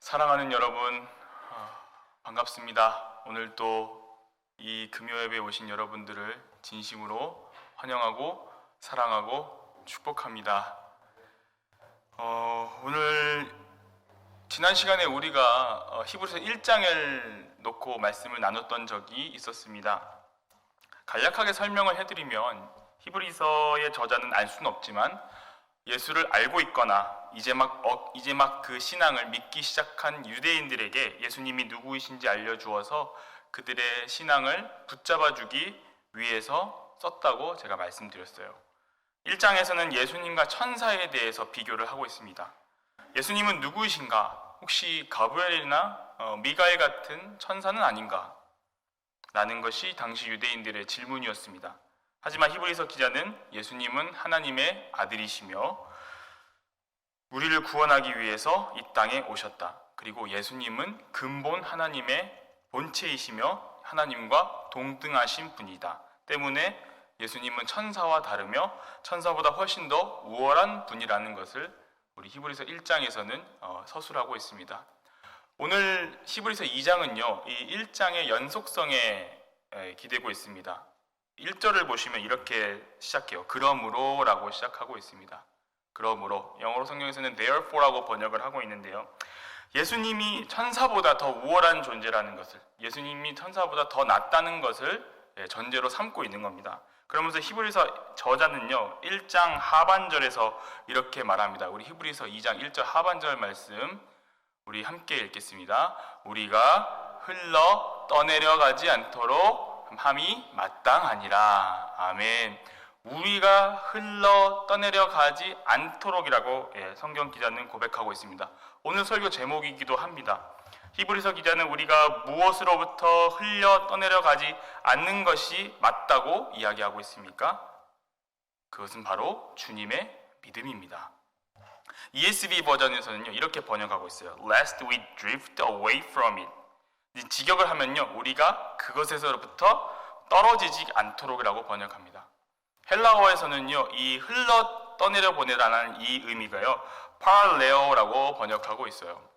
사랑하는 여러분, 반갑습니다. 오늘 또 이 금요 예배에 오신 여러분들을 진심으로 환영하고 사랑하고 축복합니다. 오늘 지난 시간에 우리가 히브리서 1장을 놓고 말씀을 나눴던 적이 있었습니다. 간략하게 설명을 해드리면 히브리서의 저자는 알 수는 없지만 예수를 알고 있거나 이제 막 그 신앙을 믿기 시작한 유대인들에게 예수님이 누구이신지 알려주어서 그들의 신앙을 붙잡아주기 위해서 썼다고 제가 말씀드렸어요. 1장에서는 예수님과 천사에 대해서 비교를 하고 있습니다. 예수님은 누구이신가? 혹시 가브리엘이나 미가엘 같은 천사는 아닌가? 라는 것이 당시 유대인들의 질문이었습니다. 하지만 히브리서 기자는 예수님은 하나님의 아들이시며 우리를 구원하기 위해서 이 땅에 오셨다. 그리고 예수님은 근본 하나님의 본체이시며 하나님과 동등하신 분이다. 때문에 예수님은 천사와 다르며 천사보다 훨씬 더 우월한 분이라는 것을 우리 히브리서 1장에서는 서술하고 있습니다. 오늘 히브리서 2장은요, 이 1장의 연속성에 기대고 있습니다. 1절을 보시면 이렇게 시작해요. 그러므로 라고 시작하고 있습니다. 그러므로, 영어로 성경에서는 therefore라고 번역을 하고 있는데요, 예수님이 천사보다 더 우월한 존재라는 것을, 예수님이 천사보다 더 낫다는 것을 전제로 삼고 있는 겁니다. 그러면서 히브리서 저자는요, 1장 하반절에서 이렇게 말합니다. 우리 히브리서 2장 1절 하반절 말씀 우리 함께 읽겠습니다. 우리가 흘러 떠내려가지 않도록 함이 마땅하니라. 아멘. 우리가 흘러 떠내려가지 않도록이라고 성경 기자는 고백하고 있습니다. 오늘 설교 제목이기도 합니다. 히브리서 기자는 우리가 무엇으로부터 흘려 떠내려가지 않는 것이 맞다고 이야기하고 있습니까? 그것은 바로 주님의 믿음입니다. ESV 버전에서는요, 이렇게 번역하고 있어요. Lest we drift away from it. 직역을 하면요, 우리가 그것에서부터 떨어지지 않도록이라고 번역합니다. 헬라어에서는요, 이 흘러 떠내려 보내라는 이 의미가요, paraleo라고 번역하고 있어요.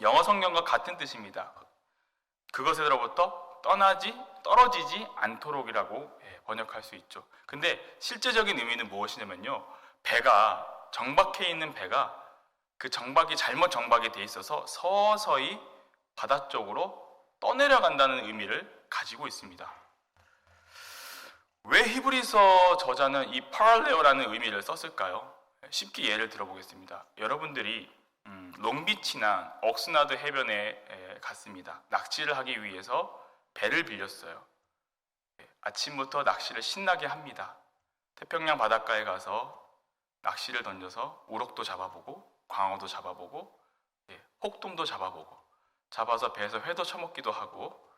영어 성경과 같은 뜻입니다. 그것에서부터 떨어지지 않도록이라고 번역할 수 있죠. 근데 실제적인 의미는 무엇이냐면요, 배가 정박해 있는 배가 그 정박이 잘못 정박이 돼 있어서 서서히 바다 쪽으로 떠내려간다는 의미를 가지고 있습니다. 왜 히브리서 저자는 이 parallel라는 의미를 썼을까요? 쉽게 예를 들어보겠습니다. 여러분들이 롱비치나 옥스나드 해변에 갔습니다. 낚시를 하기 위해서 배를 빌렸어요. 아침부터 낚시를 신나게 합니다. 태평양 바닷가에 가서 낚시를 던져서 우럭도 잡아보고 광어도 잡아보고 혹돔도 잡아서 배에서 회도 처먹기도 하고,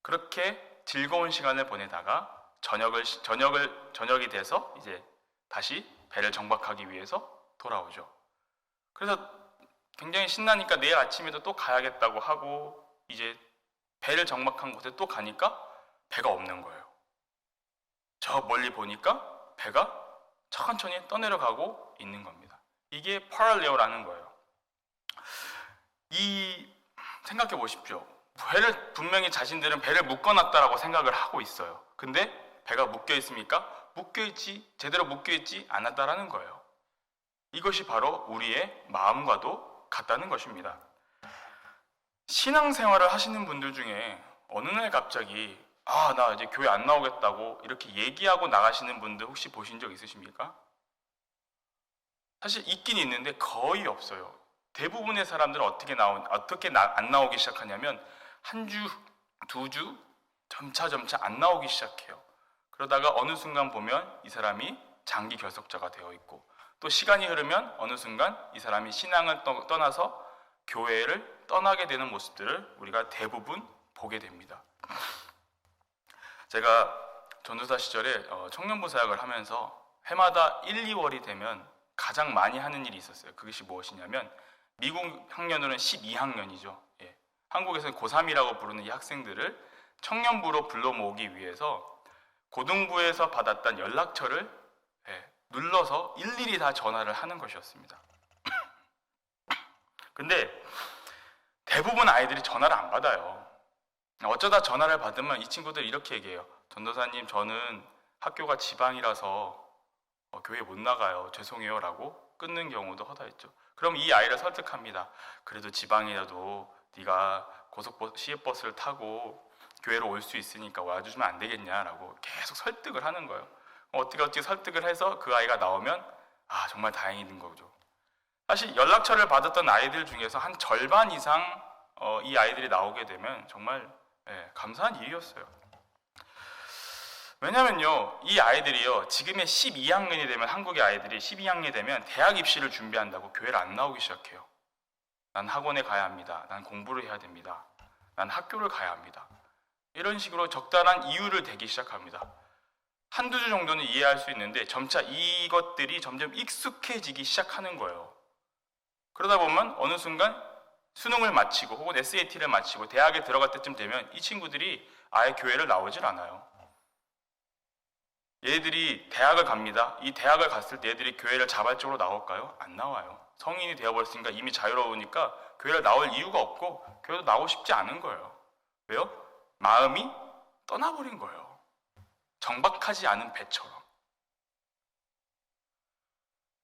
그렇게 즐거운 시간을 보내다가 저녁이 돼서 이제 다시 배를 정박하기 위해서 돌아오죠. 그래서 굉장히 신나니까 내일 아침에도 또 가야겠다고 하고, 이제 배를 정박한 곳에 또 가니까 배가 없는 거예요. 저 멀리 보니까 배가 천천히 떠내려가고 있는 겁니다. 이게 parallel라는 거예요. 생각해 보십시오. 분명히 자신들은 배를 묶어놨다라고 생각을 하고 있어요. 근데 배가 묶여 있습니까? 제대로 묶여 있지 않았다라는 거예요. 이것이 바로 우리의 마음과도 같다는 것입니다. 신앙생활을 하시는 분들 중에 어느 날 갑자기 나 이제 교회 안 나오겠다고 이렇게 얘기하고 나가시는 분들 혹시 보신 적 있으십니까? 사실 있긴 있는데 거의 없어요. 대부분의 사람들은 어떻게 안 나오기 시작하냐면 한 주, 두 주 점차 안 나오기 시작해요. 그러다가 어느 순간 보면 이 사람이 장기 결석자가 되어 있고, 또 시간이 흐르면 어느 순간 이 사람이 신앙을 떠나서 교회를 떠나게 되는 모습들을 우리가 대부분 보게 됩니다. 제가 전도사 시절에 청년부 사역을 하면서 해마다 1, 2월이 되면 가장 많이 하는 일이 있었어요. 그것이 무엇이냐면, 미국 학년으로는 12학년이죠. 한국에서는 고3이라고 부르는 이 학생들을 청년부로 불러 모으기 위해서 고등부에서 받았던 연락처를 눌러서 일일이 다 전화를 하는 것이었습니다. 근데 대부분 아이들이 전화를 안 받아요. 어쩌다 전화를 받으면 이 친구들이 이렇게 얘기해요. 전도사님, 저는 학교가 지방이라서 교회 못 나가요. 죄송해요 라고 끊는 경우도 허다했죠. 그럼 이 아이를 설득합니다. 그래도 지방이라도 네가 시외버스를 타고 교회로 올 수 있으니까 와주시면 안 되겠냐라고 계속 설득을 하는 거예요. 어떻게 설득을 해서 그 아이가 나오면 정말 다행인 거죠. 사실 연락처를 받았던 아이들 중에서 한 절반 이상 이 아이들이 나오게 되면 정말 감사한 일이었어요. 왜냐면요, 이 아이들이요, 지금의 12학년이 되면, 한국의 아이들이 12학년이 되면 대학 입시를 준비한다고 교회를 안 나오기 시작해요. 난 학원에 가야 합니다. 난 공부를 해야 됩니다. 난 학교를 가야 합니다. 이런 식으로 적절한 이유를 대기 시작합니다. 한두 주 정도는 이해할 수 있는데 점차 이것들이 점점 익숙해지기 시작하는 거예요. 그러다 보면 어느 순간 수능을 마치고 혹은 SAT를 마치고 대학에 들어갈 때쯤 되면 이 친구들이 아예 교회를 나오질 않아요. 얘들이 대학을 갑니다. 이 대학을 갔을 때 얘들이 교회를 자발적으로 나올까요? 안 나와요. 성인이 되어버렸으니까 이미 자유로우니까 교회를 나올 이유가 없고 교회도 나오고 싶지 않은 거예요. 왜요? 마음이 떠나버린 거예요. 정박하지 않은 배처럼.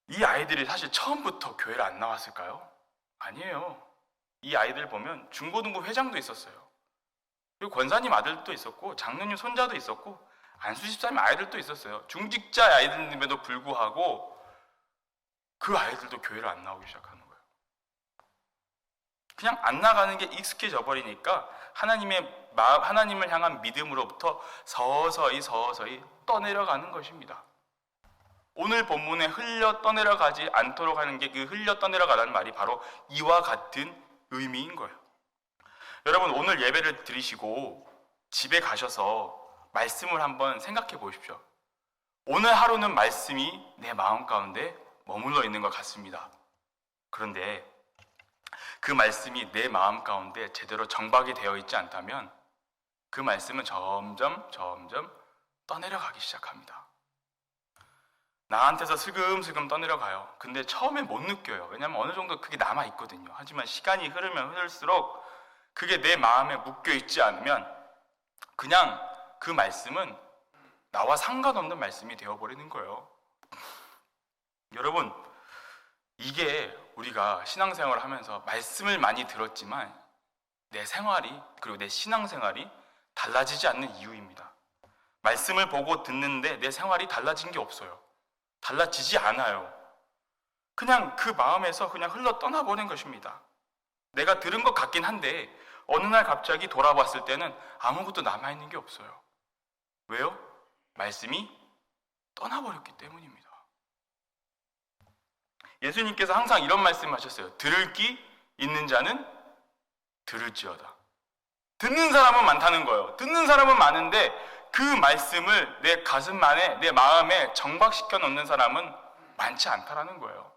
이 아이들이 사실 처음부터 교회를 안 나왔을까요? 아니에요. 이 아이들 보면 중고등부 회장도 있었어요. 그리고 권사님 아들도 있었고 장로님 손자도 있었고 안수 집사님 아이들도 있었어요. 중직자 아이들임에도 불구하고 그 아이들도 교회를 안 나오기 시작하는 거예요. 그냥 안 나가는 게 익숙해져 버리니까 하나님을 향한 믿음으로부터 서서히 떠내려가는 것입니다. 오늘 본문에 흘려 떠내려가지 않도록 하는 게 그 흘려 떠내려가라는 말이 바로 이와 같은 의미인 거예요. 여러분, 오늘 예배를 드리시고 집에 가셔서 말씀을 한번 생각해 보십시오. 오늘 하루는 말씀이 내 마음 가운데 머물러 있는 것 같습니다. 그런데 그 말씀이 내 마음 가운데 제대로 정박이 되어 있지 않다면 그 말씀은 점점 떠내려가기 시작합니다. 나한테서 슬금슬금 떠내려가요. 근데 처음에 못 느껴요. 왜냐하면 어느 정도 그게 남아있거든요. 하지만 시간이 흐르면 흐를수록 그게 내 마음에 묶여있지 않으면 그냥 그 말씀은 나와 상관없는 말씀이 되어버리는 거예요. 여러분, 이게 우리가 신앙생활을 하면서 말씀을 많이 들었지만 내 생활이, 그리고 내 신앙생활이 달라지지 않는 이유입니다. 말씀을 보고 듣는데 내 생활이 달라진 게 없어요. 달라지지 않아요. 그냥 그 마음에서 그냥 흘러 떠나버린 것입니다. 내가 들은 것 같긴 한데 어느 날 갑자기 돌아봤을 때는 아무것도 남아있는 게 없어요. 왜요? 말씀이 떠나버렸기 때문입니다. 예수님께서 항상 이런 말씀을 하셨어요. 들을 귀 있는 자는 들을지어다. 듣는 사람은 많다는 거예요. 듣는 사람은 많은데 그 말씀을 내 가슴 안에, 내 마음에 정박시켜 놓는 사람은 많지 않다라는 거예요.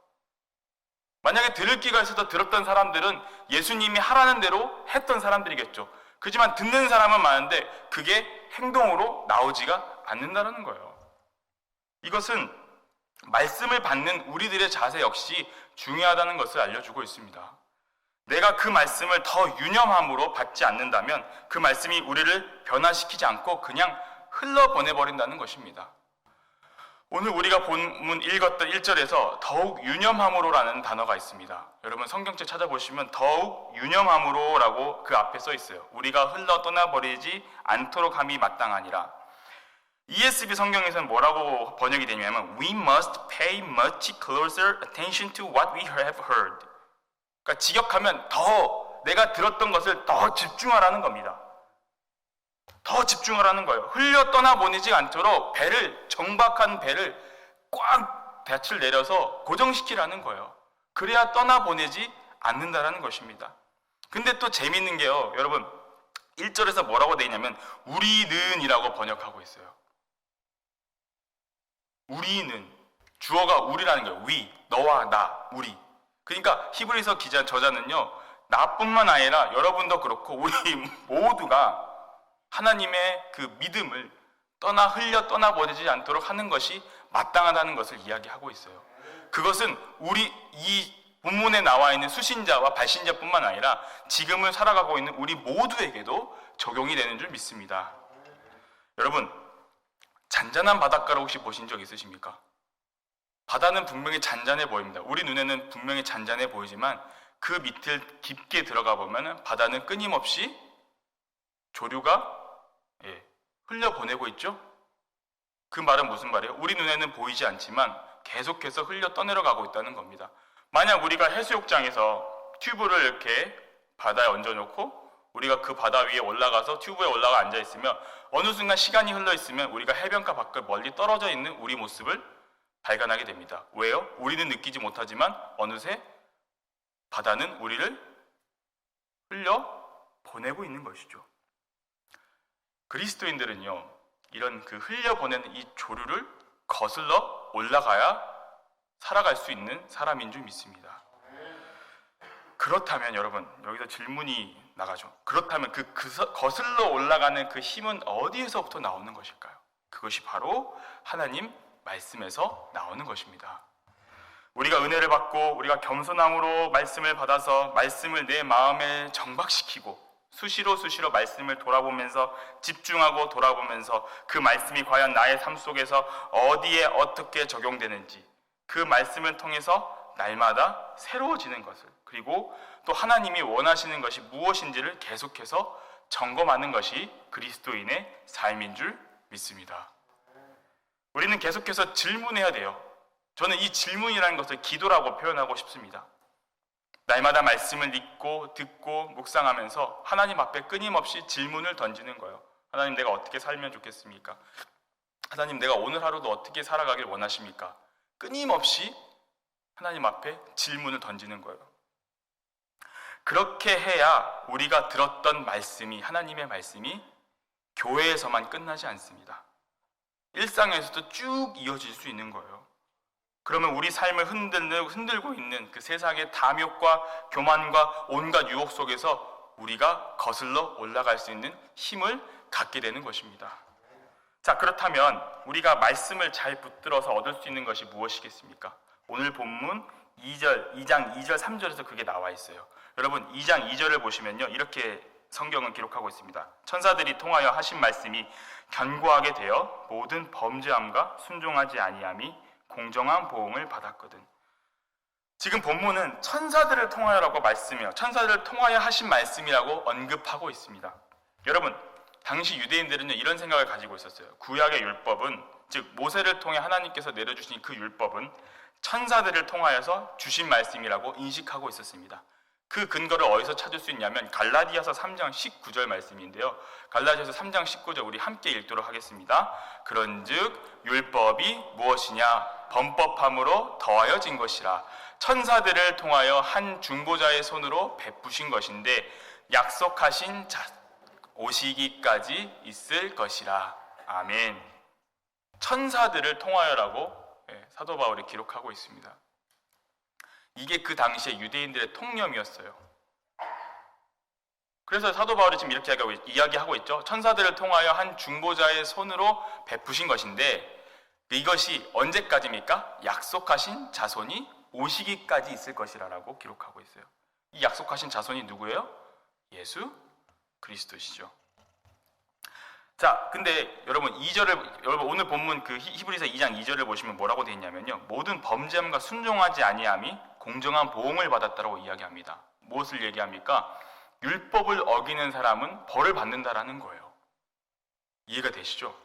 만약에 들을 귀가 있어서 들었던 사람들은 예수님이 하라는 대로 했던 사람들이겠죠. 그렇지만 듣는 사람은 많은데 그게 행동으로 나오지가 않는다는 거예요. 이것은 말씀을 받는 우리들의 자세 역시 중요하다는 것을 알려주고 있습니다. 내가 그 말씀을 더 유념함으로 받지 않는다면 그 말씀이 우리를 변화시키지 않고 그냥 흘러보내버린다는 것입니다. 오늘 우리가 본문 읽었던 1절에서 더욱 유념함으로라는 단어가 있습니다. 여러분 성경책 찾아보시면 더욱 유념함으로라고 그 앞에 써 있어요. 우리가 흘러 떠나버리지 않도록 함이 마땅하니라. ESV 성경에서는 뭐라고 번역이 되냐면 We must pay much closer attention to what we have heard. 그러니까 직역하면 더 내가 들었던 것을 더 집중하라는 겁니다. 더 집중하라는 거예요. 흘려 떠나보내지 않도록 정박한 배를 꽉 닻을 내려서 고정시키라는 거예요. 그래야 떠나보내지 않는다라는 것입니다. 근데 또 재밌는 게요. 여러분 1절에서 뭐라고 되어 있냐면 우리는 이라고 번역하고 있어요. 우리는 주어가 우리라는 거예요. we, 너와 나, 우리. 그러니까 히브리서 저자는요. 나뿐만 아니라 여러분도 그렇고 우리 모두가 하나님의 그 믿음을 흘려 떠나보내지 않도록 하는 것이 마땅하다는 것을 이야기하고 있어요. 그것은 이 본문에 나와 있는 수신자와 발신자뿐만 아니라 지금을 살아가고 있는 우리 모두에게도 적용이 되는 줄 믿습니다. 여러분, 잔잔한 바닷가를 혹시 보신 적 있으십니까? 바다는 분명히 잔잔해 보입니다. 우리 눈에는 분명히 잔잔해 보이지만 그 밑을 깊게 들어가 보면 바다는 끊임없이 조류가 흘려보내고 있죠? 그 말은 무슨 말이에요? 우리 눈에는 보이지 않지만 계속해서 흘려 떠내려가고 있다는 겁니다. 만약 우리가 해수욕장에서 튜브를 이렇게 바다에 얹어놓고 우리가 그 바다 위에 올라가서 튜브에 올라가 앉아있으면 어느 순간 시간이 흘러있으면 우리가 해변가 밖을 멀리 떨어져 있는 우리 모습을 발견하게 됩니다. 왜요? 우리는 느끼지 못하지만 어느새 바다는 우리를 흘려보내고 있는 것이죠. 그리스도인들은요, 이런 그 흘려보내는 이 조류를 거슬러 올라가야 살아갈 수 있는 사람인 줄 믿습니다. 그렇다면 여러분, 여기서 질문이 나가죠. 그렇다면 거슬러 올라가는 그 힘은 어디에서부터 나오는 것일까요? 그것이 바로 하나님 말씀에서 나오는 것입니다. 우리가 은혜를 받고 우리가 겸손함으로 말씀을 받아서 말씀을 내 마음에 정박시키고 수시로 말씀을 돌아보면서 집중하고 돌아보면서 그 말씀이 과연 나의 삶 속에서 어디에 어떻게 적용되는지 그 말씀을 통해서 날마다 새로워지는 것을, 그리고 또 하나님이 원하시는 것이 무엇인지를 계속해서 점검하는 것이 그리스도인의 삶인 줄 믿습니다. 우리는 계속해서 질문해야 돼요. 저는 이 질문이라는 것을 기도라고 표현하고 싶습니다. 날마다 말씀을 읽고 듣고 묵상하면서 하나님 앞에 끊임없이 질문을 던지는 거예요. 하나님, 내가 어떻게 살면 좋겠습니까? 하나님, 내가 오늘 하루도 어떻게 살아가길 원하십니까? 끊임없이 하나님 앞에 질문을 던지는 거예요. 그렇게 해야 우리가 들었던 말씀이, 하나님의 말씀이 교회에서만 끝나지 않습니다. 일상에서도 쭉 이어질 수 있는 거예요. 그러면 우리 삶을 흔들고 있는 그 세상의 탐욕과 교만과 온갖 유혹 속에서 우리가 거슬러 올라갈 수 있는 힘을 갖게 되는 것입니다. 자, 그렇다면 우리가 말씀을 잘 붙들어서 얻을 수 있는 것이 무엇이겠습니까? 오늘 본문 2장 2절, 3절에서 그게 나와 있어요. 여러분, 2장 2절을 보시면요, 이렇게 성경은 기록하고 있습니다. 천사들이 통하여 하신 말씀이 견고하게 되어 모든 범죄함과 순종하지 아니함이 공정한 보응을 받았거든. 지금 본문은 천사들을 통하여라고 말씀이요, 천사들을 통하여 하신 말씀이라고 언급하고 있습니다. 여러분, 당시 유대인들은 이런 생각을 가지고 있었어요. 구약의 율법은, 즉 모세를 통해 하나님께서 내려주신 그 율법은 천사들을 통하여서 주신 말씀이라고 인식하고 있었습니다. 그 근거를 어디서 찾을 수 있냐면 갈라디아서 3장 19절 말씀인데요. 갈라디아서 3장 19절 우리 함께 읽도록 하겠습니다. 그런즉 율법이 무엇이냐? 범법함으로 더하여진 것이라. 천사들을 통하여 한 중보자의 손으로 베푸신 것인데 약속하신 자 오시기까지 있을 것이라. 아멘. 천사들을 통하여라고 사도 바울이 기록하고 있습니다. 이게 그 당시에 유대인들의 통념이었어요. 그래서 사도 바울이 지금 이렇게 이야기하고 있죠. 천사들을 통하여 한 중보자의 손으로 베푸신 것인데 이것이 언제까지입니까? 약속하신 자손이 오시기까지 있을 것이라고 기록하고 있어요. 이 약속하신 자손이 누구예요? 예수 그리스도시죠. 자, 근데 여러분 오늘 본문 그 히브리서 2장 2절을 보시면 뭐라고 되어 있냐면요, 모든 범죄함과 순종하지 아니함이 공정한 보응을 받았다라고 이야기합니다. 무엇을 얘기합니까? 율법을 어기는 사람은 벌을 받는다라는 거예요. 이해가 되시죠?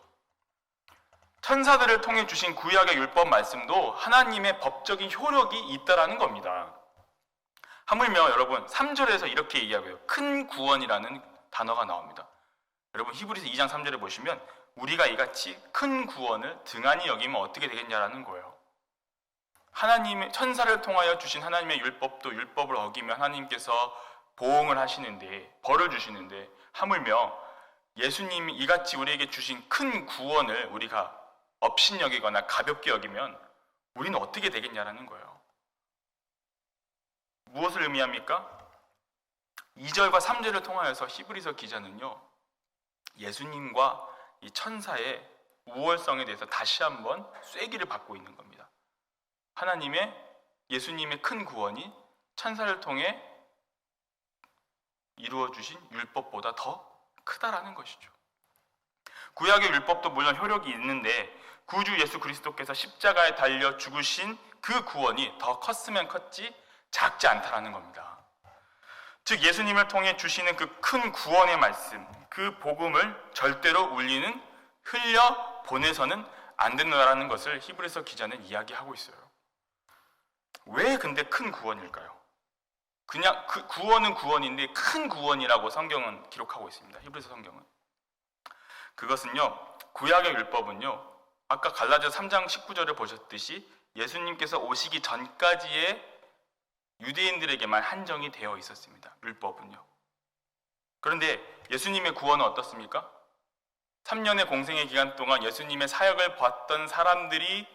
천사들을 통해 주신 구약의 율법 말씀도 하나님의 법적인 효력이 있다라는 겁니다. 하물며 여러분 3절에서 이렇게 이야기해요. 큰 구원이라는 단어가 나옵니다. 여러분 히브리서 2장 3절에 보시면 우리가 이같이 큰 구원을 등한히 여기면 어떻게 되겠냐라는 거예요. 하나님의 천사를 통하여 주신 하나님의 율법도 율법을 어기면 하나님께서 보응을 하시는데, 벌을 주시는데, 하물며 예수님이 이같이 우리에게 주신 큰 구원을 우리가 업신여기거나 가볍게 여기면 우리는 어떻게 되겠냐라는 거예요. 무엇을 의미합니까? 2절과 3절을 통하여서 히브리서 기자는요, 예수님과 이 천사의 우월성에 대해서 다시 한번 쐐기를 받고 있는 겁니다. 하나님의 예수님의 큰 구원이 천사를 통해 이루어 주신 율법보다 더 크다라는 것이죠. 구약의 율법도 물론 효력이 있는데 구주 예수 그리스도께서 십자가에 달려 죽으신 그 구원이 더 컸으면 컸지 작지 않다라는 겁니다. 즉 예수님을 통해 주시는 그 큰 구원의 말씀, 그 복음을 절대로 흘려 보내서는 안 된다라는 것을 히브리서 기자는 이야기하고 있어요. 왜 근데 큰 구원일까요? 그냥 그 구원은 구원인데 큰 구원이라고 성경은 기록하고 있습니다. 히브리서 성경은. 그것은요, 구약의 율법은요, 아까 갈라디아서 3장 19절을 보셨듯이 예수님께서 오시기 전까지의 유대인들에게만 한정이 되어 있었습니다. 율법은요. 그런데 예수님의 구원은 어떻습니까? 3년의 공생의 기간 동안 예수님의 사역을 봤던 사람들이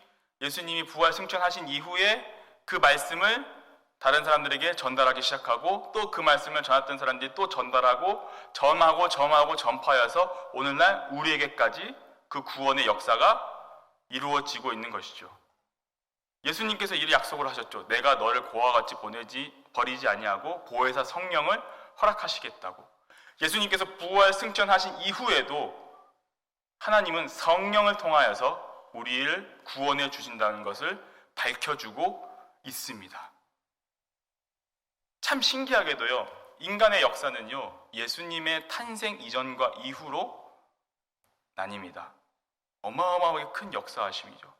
예수님이 부활 승천하신 이후에 그 말씀을 다른 사람들에게 전달하기 시작하고 또 그 말씀을 전했던 사람들이 또 전달하고 점하고 전파하여서 오늘날 우리에게까지 그 구원의 역사가 이루어지고 있는 것이죠. 예수님께서 이를 약속을 하셨죠. 내가 너를 고아와 같이 버리지 아니하고 보혜사 성령을 허락하시겠다고. 예수님께서 부활 승천하신 이후에도 하나님은 성령을 통하여서 우리를 구원해 주신다는 것을 밝혀주고 있습니다. 참 신기하게도요, 인간의 역사는요, 예수님의 탄생 이전과 이후로 나뉩니다. 어마어마하게 큰 역사하심이죠.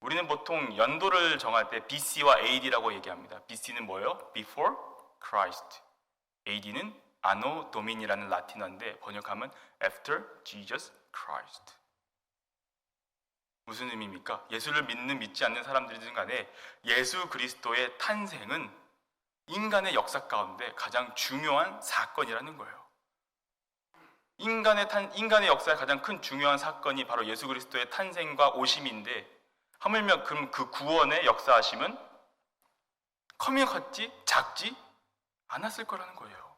우리는 보통 연도를 정할 때 BC와 AD라고 얘기합니다. BC는 뭐예요? Before Christ. AD는 Anno Domini라는 라틴어인데 번역하면 After Jesus Christ. 무슨 의미입니까? 예수를 믿지 않는 사람들이든 간에 예수 그리스도의 탄생은 인간의 역사 가운데 가장 중요한 사건이라는 거예요. 인간의 역사의 가장 큰 중요한 사건이 바로 예수 그리스도의 탄생과 오심인데 하물며 그 구원의 역사하심은 커면 컸지 작지 않았을 거라는 거예요.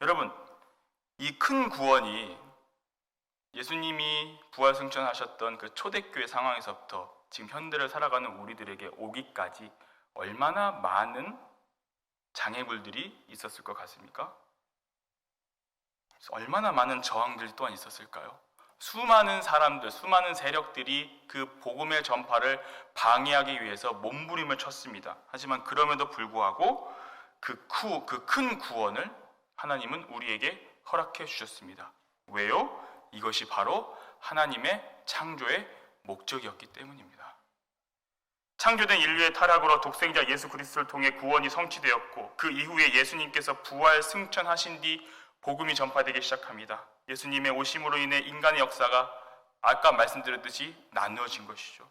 여러분, 이 큰 구원이 예수님이 부활 승천하셨던 그 초대교회 상황에서부터 지금 현대를 살아가는 우리들에게 오기까지 얼마나 많은 장애물들이 있었을 것 같습니까? 얼마나 많은 저항들이 또한 있었을까요? 수많은 사람들, 수많은 세력들이 그 복음의 전파를 방해하기 위해서 몸부림을 쳤습니다. 하지만 그럼에도 불구하고 그 큰 구원을 하나님은 우리에게 허락해 주셨습니다. 왜요? 이것이 바로 하나님의 창조의 목적이었기 때문입니다. 창조된 인류의 타락으로 독생자 예수 그리스도를 통해 구원이 성취되었고 그 이후에 예수님께서 부활 승천하신 뒤 복음이 전파되기 시작합니다. 예수님의 오심으로 인해 인간의 역사가 아까 말씀드렸듯이 나누어진 것이죠.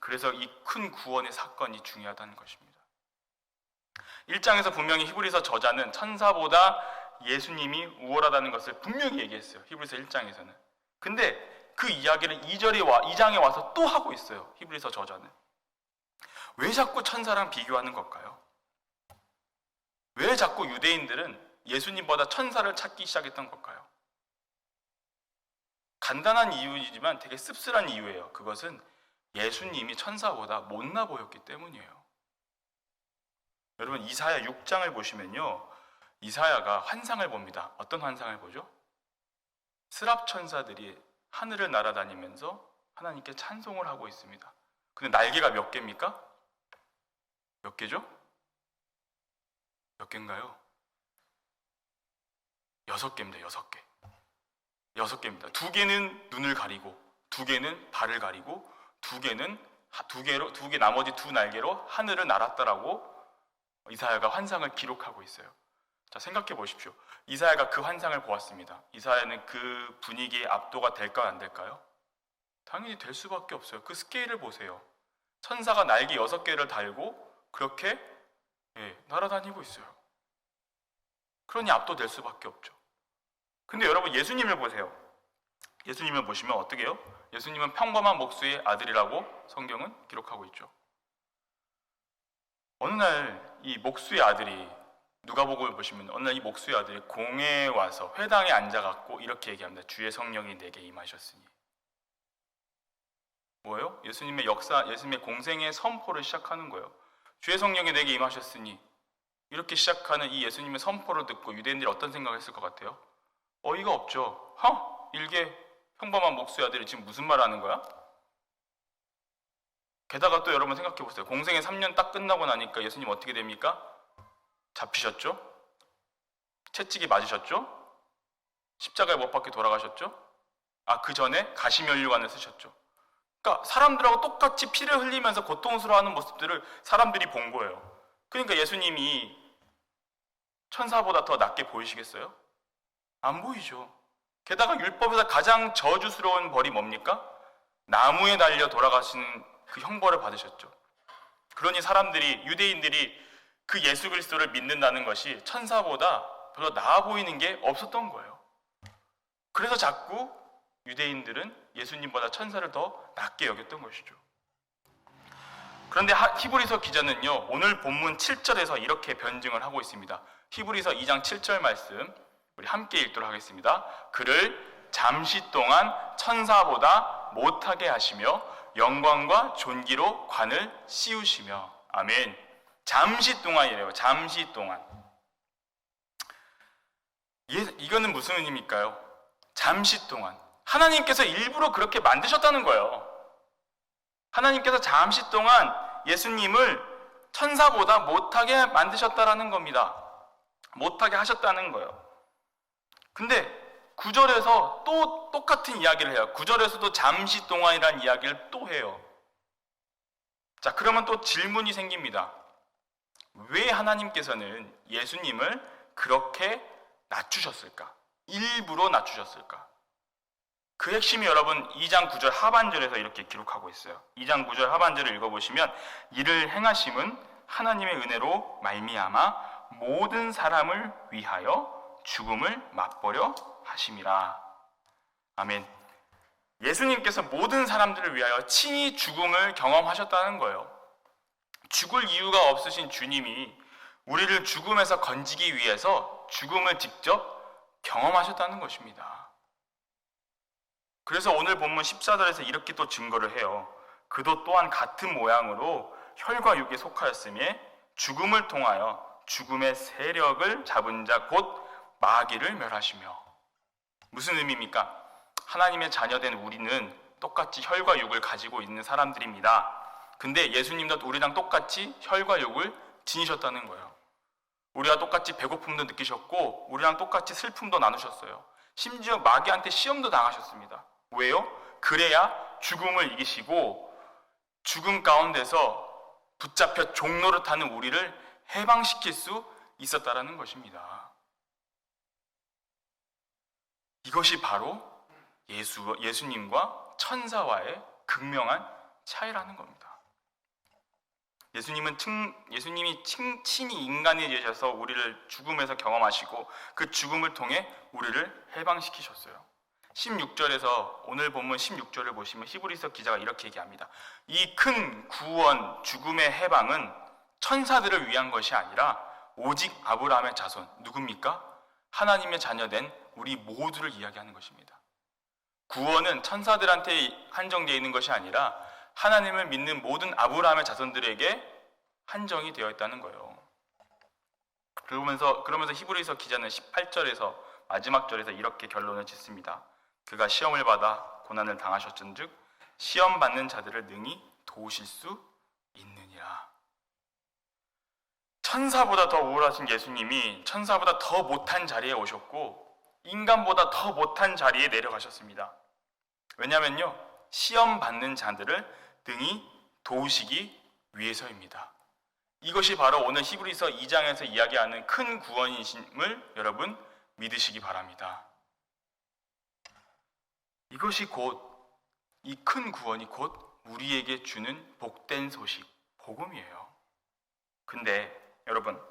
그래서 이 큰 구원의 사건이 중요하다는 것입니다. 1장에서 분명히 히브리서 저자는 천사보다 예수님이 우월하다는 것을 분명히 얘기했어요. 히브리서 1장에서는. 근데 그 이야기를 2장에 와서 또 하고 있어요. 히브리서 저자는. 왜 자꾸 천사랑 비교하는 걸까요? 왜 자꾸 유대인들은 예수님보다 천사를 찾기 시작했던 걸까요? 간단한 이유이지만 되게 씁쓸한 이유예요. 그것은 예수님이 천사보다 못나 보였기 때문이에요. 여러분, 이사야 6장을 보시면요, 이사야가 환상을 봅니다. 어떤 환상을 보죠? 스랍 천사들이 하늘을 날아다니면서 하나님께 찬송을 하고 있습니다. 근데 날개가 몇 개입니까? 몇 개죠? 몇 개인가요? 6개입니다. 6개. 6개입니다. 2개는 눈을 가리고, 2개는 발을 가리고, 2개 나머지 2 날개로 하늘을 날았다라고 이사야가 환상을 기록하고 있어요. 자, 생각해 보십시오. 이사야가 그 환상을 보았습니다. 이사야는 그 분위기에 압도가 될까요, 안 될까요? 당연히 될 수밖에 없어요. 그 스케일을 보세요. 천사가 날개 6개를 달고 그렇게 날아다니고 있어요. 그러니 압도될 수밖에 없죠. 근데 여러분, 예수님을 보세요. 예수님을 보시면 어떻게 해요? 예수님은 평범한 목수의 아들이라고 성경은 기록하고 있죠. 어느 날 이 목수의 아들이, 누가복음을 보시면 어느 날 이 목수의 아들이 공회에 와서 회당에 앉아갖고 이렇게 얘기합니다. 주의 성령이 내게 임하셨으니. 뭐예요? 예수님의 역사, 예수님의 공생의 선포를 시작하는 거예요. 주의 성령이 내게 임하셨으니, 이렇게 시작하는 이 예수님의 선포를 듣고 유대인들이 어떤 생각을 했을 것 같아요? 어이가 없죠. 일개 평범한 목수의 아들이 지금 무슨 말 하는 거야? 게다가 또 여러분 생각해 보세요. 공생의 3년 딱 끝나고 나니까 예수님 어떻게 됩니까? 잡히셨죠? 채찍이 맞으셨죠? 십자가에 못 박혀 돌아가셨죠? 그 전에 가시면류관을 쓰셨죠. 그러니까 사람들하고 똑같이 피를 흘리면서 고통스러워하는 모습들을 사람들이 본 거예요. 그러니까 예수님이 천사보다 더 낫게 보이시겠어요? 안 보이죠. 게다가 율법에서 가장 저주스러운 벌이 뭡니까? 나무에 달려 돌아가시는 그 형벌을 받으셨죠. 그러니 사람들이, 유대인들이 그 예수 그리스도를 믿는다는 것이 천사보다 별로 나아 보이는 게 없었던 거예요. 그래서 자꾸 유대인들은 예수님보다 천사를 더 낮게 여겼던 것이죠. 그런데 히브리서 기자는요, 오늘 본문 7절에서 이렇게 변증을 하고 있습니다. 히브리서 2장 7절 말씀 우리 함께 읽도록 하겠습니다. 그를 잠시 동안 천사보다 못하게 하시며 영광과 존귀로 관을 씌우시며. 아멘. 잠시 동안이래요. 잠시 동안. 이거는 무슨 의미입니까요? 잠시 동안. 하나님께서 일부러 그렇게 만드셨다는 거예요. 하나님께서 잠시 동안 예수님을 천사보다 못하게 만드셨다라는 겁니다. 못하게 하셨다는 거예요. 근데 9절에서 또 똑같은 이야기를 해요. 9절에서도 잠시 동안이라는 이야기를 또 해요. 자, 그러면 또 질문이 생깁니다. 왜 하나님께서는 예수님을 그렇게 낮추셨을까? 일부러 낮추셨을까? 그 핵심이 여러분 2장 9절 하반절에서 이렇게 기록하고 있어요. 2장 9절 하반절을 읽어보시면 이를 행하심은 하나님의 은혜로 말미암아 모든 사람을 위하여 죽음을 맛보려 하심이라. 아멘. 예수님께서 모든 사람들을 위하여 친히 죽음을 경험하셨다는 거예요. 죽을 이유가 없으신 주님이 우리를 죽음에서 건지기 위해서 죽음을 직접 경험하셨다는 것입니다. 그래서 오늘 본문 14절에서 이렇게 또 증거를 해요. 그도 또한 같은 모양으로 혈과 육에 속하였으며 죽음을 통하여 죽음의 세력을 잡은 자 곧 마귀를 멸하시며. 무슨 의미입니까? 하나님의 자녀된 우리는 똑같이 혈과 육을 가지고 있는 사람들입니다. 근데 예수님도 우리랑 똑같이 혈과 육을 지니셨다는 거예요. 우리와 똑같이 배고픔도 느끼셨고 우리랑 똑같이 슬픔도 나누셨어요. 심지어 마귀한테 시험도 당하셨습니다. 왜요? 그래야 죽음을 이기시고 죽음 가운데서 붙잡혀 종로를 타는 우리를 해방시킬 수 있었다라는 것입니다. 이것이 바로 예수님과 천사와의 극명한 차이라는 겁니다. 예수님이 친히 인간이 되셔서 우리를 죽음에서 경험하시고 그 죽음을 통해 우리를 해방시키셨어요. 16절에서 오늘 본문 16절을 보시면 히브리서 기자가 이렇게 얘기합니다. 이 큰 구원, 죽음의 해방은 천사들을 위한 것이 아니라 오직 아브라함의 자손, 누굽니까? 하나님의 자녀된 우리 모두를 이야기하는 것입니다. 구원은 천사들한테 한정되어 있는 것이 아니라 하나님을 믿는 모든 아브라함의 자손들에게 한정이 되어 있다는 거예요. 그러면서 히브리서 기자는 18절에서 마지막 절에서 이렇게 결론을 짓습니다. 그가 시험을 받아 고난을 당하셨은즉 시험 받는 자들을 능히 도우실 수 있느니라. 천사보다 더 우월하신 예수님이 천사보다 더 못한 자리에 오셨고 인간보다 더 못한 자리에 내려가셨습니다. 왜냐면요, 시험 받는 자들을 능히 도우시기 위해서입니다. 이것이 바로 오늘 히브리서 2장에서 이야기하는 큰 구원이심을 여러분 믿으시기 바랍니다. 이것이 곧, 이 큰 구원이 곧 우리에게 주는 복된 소식, 복음이에요. 근데 여러분,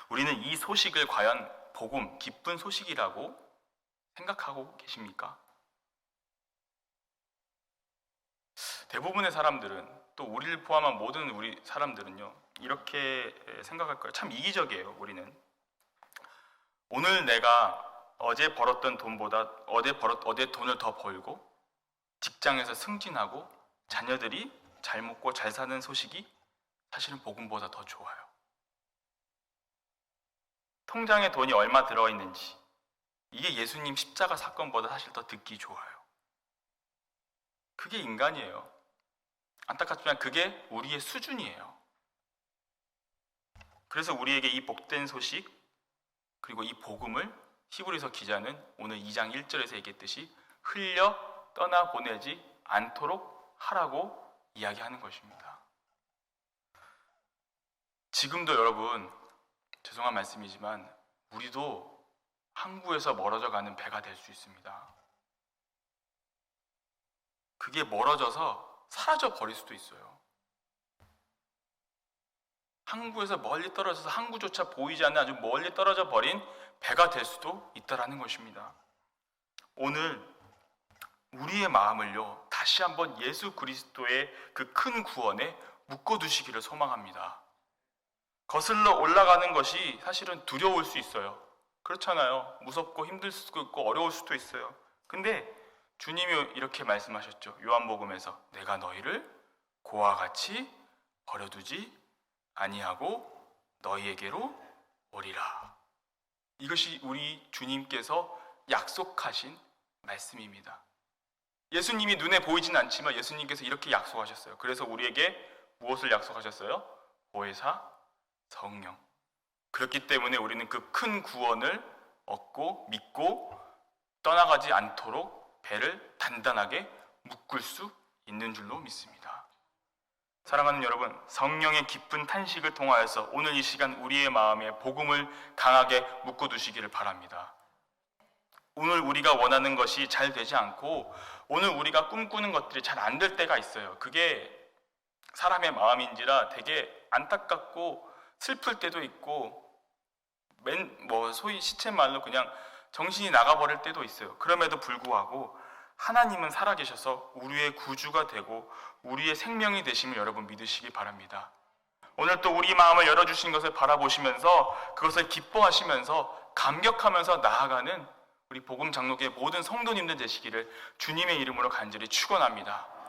우리는 이 소식을 과연 복음, 기쁜 소식이라고 생각하고 계십니까? 대부분의 사람들은, 또 우리를 포함한 모든 우리 사람들은요, 이렇게 생각할 거예요. 참 이기적이에요. 우리는 오늘 내가 어제 벌었던 돈보다 어제 돈을 더 벌고 직장에서 승진하고 자녀들이 잘 먹고 잘 사는 소식이 사실은 복음보다 더 좋아요. 통장에 돈이 얼마 들어있는지, 이게 예수님 십자가 사건보다 사실 더 듣기 좋아요. 그게 인간이에요. 안타깝지만 그게 우리의 수준이에요. 그래서 우리에게 이 복된 소식, 그리고 이 복음을 히브리서 기자는 오늘 2장 1절에서 얘기했듯이 흘려 떠나보내지 않도록 하라고 이야기하는 것입니다. 지금도 여러분, 죄송한 말씀이지만 우리도 항구에서 멀어져 가는 배가 될 수 있습니다. 그게 멀어져서 사라져 버릴 수도 있어요. 항구에서 멀리 떨어져서 항구조차 보이지 않는 아주 멀리 떨어져 버린 배가 될 수도 있다라는 것입니다. 오늘 우리의 마음을요, 다시 한번 예수 그리스도의 그 큰 구원에 묶어두시기를 소망합니다. 거슬러 올라가는 것이 사실은 두려울 수 있어요. 그렇잖아요. 무섭고 힘들 수도 있고 어려울 수도 있어요. 근데 주님이 이렇게 말씀하셨죠. 요한복음에서 내가 너희를 고와 같이 버려두지 아니하고 너희에게로 오리라. 이것이 우리 주님께서 약속하신 말씀입니다. 예수님이 눈에 보이진 않지만 예수님께서 이렇게 약속하셨어요. 그래서 우리에게 무엇을 약속하셨어요? 보혜사 성령. 그렇기 때문에 우리는 그 큰 구원을 얻고 믿고 떠나가지 않도록 배를 단단하게 묶을 수 있는 줄로 믿습니다. 사랑하는 여러분, 성령의 깊은 탄식을 통하여서 오늘 이 시간 우리의 마음에 복음을 강하게 묶어두시기를 바랍니다. 오늘 우리가 원하는 것이 잘 되지 않고 오늘 우리가 꿈꾸는 것들이 잘 안 될 때가 있어요. 그게 사람의 마음인지라 되게 안타깝고 슬플 때도 있고 소위 시쳇말로 그냥 정신이 나가버릴 때도 있어요. 그럼에도 불구하고 하나님은 살아계셔서 우리의 구주가 되고 우리의 생명이 되심을 여러분 믿으시기 바랍니다. 오늘 또 우리 마음을 열어주신 것을 바라보시면서 그것을 기뻐하시면서 감격하면서 나아가는 우리 복음 장로교의 모든 성도님들 되시기를 주님의 이름으로 간절히 축원합니다.